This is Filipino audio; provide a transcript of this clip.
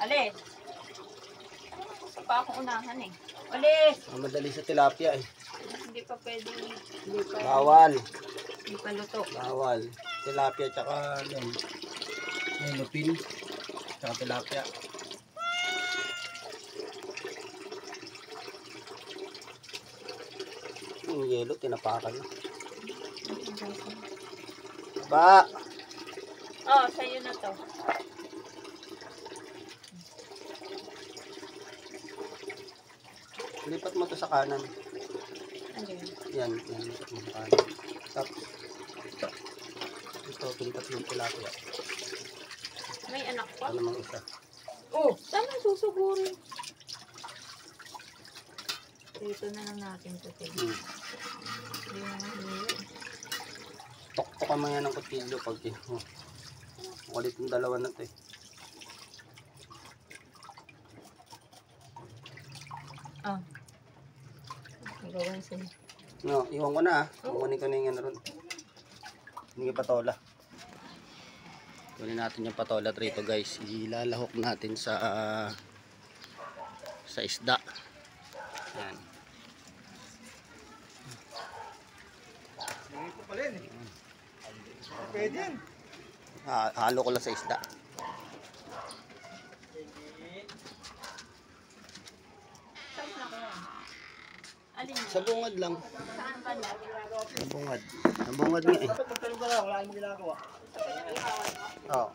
Alis. Gusto pa akong unahan eh. Alis. Madali sa tilapia eh. Hindi pa pwede. Bawal. Hindi pa luto. Bawal. Tilapia tsaka lupin. Tsaka tilapia. Yung yelo, tinapakan na. Ba! Oh, sa'yo na to. Lipat mo to sa kanan. Ano yun? Yan, lipat mo sa kanan. Tapos, ito, pintat yung tilapia. May anak pa? Ano namang isa? Oh, saan ang susugurin? Dito na lang natin ito. Hindi na mahilo. Tok-tokan mo yan ng kutilyo pag kulit yung dalawa na ito eh. Ah. Magawan sila. No, iwan ko na ah. Kukunin ko na yung ano ron. Hindi patola. Kunin natin yung patola rito guys. Ilalahok natin sa isda. Yan. Ito pala yun eh. Pwede yan. Halo ko lang sa isda. Saan na ko yan? Alin yun? Sa bungad lang. Saan ba na? Sa bungad. Sa bungad nga eh. Dapat magtanong ka lang, wala kang ginagawa. Oo.